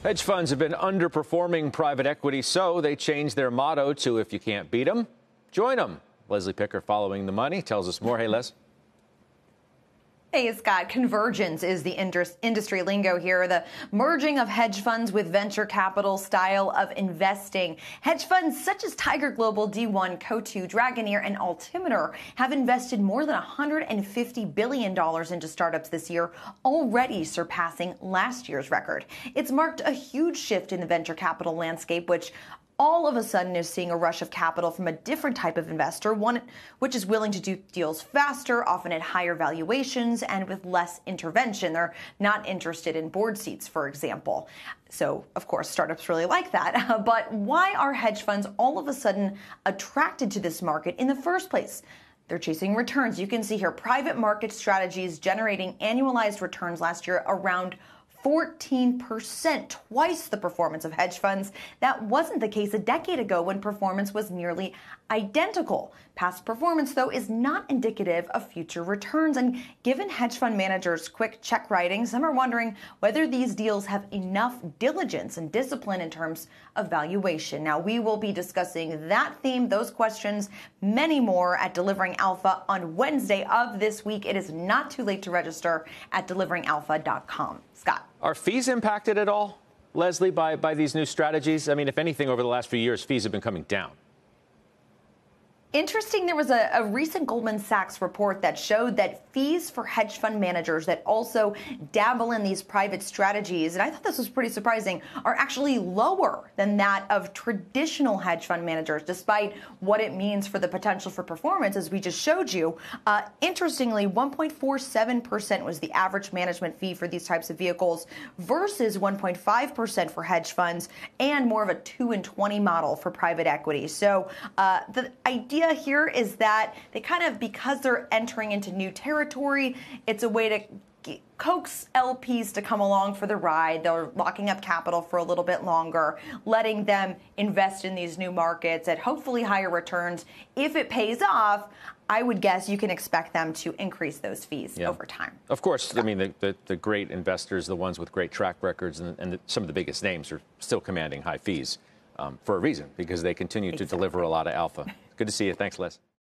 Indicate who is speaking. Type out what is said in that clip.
Speaker 1: Hedge funds have been underperforming private equity, so they changed their motto to "If you can't beat them, join them." Leslie Picker, following the money, tells us more. Hey, Les.
Speaker 2: Hey, Scott. Convergence is the industry lingo here, the merging of hedge funds with venture capital style of investing. Hedge funds such as Tiger Global, D1, Coatue, Dragoneer, and Altimeter have invested more than $150 billion into startups this year, already surpassing last year's record. It's marked a huge shift in the venture capital landscape, which all of a sudden is seeing a rush of capital from a different type of investor, one which is willing to do deals faster, often at higher valuations, and with less intervention. They're not interested in board seats, for example. So, of course, startups really like that. But why are hedge funds all of a sudden attracted to this market in the first place? They're chasing returns. You can see here private market strategies generating annualized returns last year around 14%, twice the performance of hedge funds. That wasn't the case a decade ago when performance was nearly identical. Past performance, though, is not indicative of future returns. And given hedge fund managers' quick check writing, some are wondering whether these deals have enough diligence and discipline in terms of valuation. Now, we will be discussing that theme, those questions, many more at Delivering Alpha on Wednesday of this week. It is not too late to register at deliveringalpha.com. Scott.
Speaker 1: Are fees impacted at all, Leslie, by these new strategies? I mean, if anything, over the last few years, fees have been coming down.
Speaker 2: Interesting, there was a recent Goldman Sachs report that showed that fees for hedge fund managers that also dabble in these private strategies, and I thought this was pretty surprising, are actually lower than that of traditional hedge fund managers, despite what it means for the potential for performance, as we just showed you. Interestingly, 1.47% was the average management fee for these types of vehicles versus 1.5% for hedge funds and more of a 2 and 20 model for private equity. So the idea here is that they kind of, because they're entering into new territory, it's a way to coax LPs to come along for the ride. They're locking up capital for a little bit longer, letting them invest in these new markets at hopefully higher returns. If it pays off, I would guess you can expect them to increase those fees over time.
Speaker 1: Of course, I mean, the great investors, the ones with great track records, and some of the biggest names are still commanding high fees for a reason, because they continue to deliver a lot of alpha. Good to see you. Thanks, Les.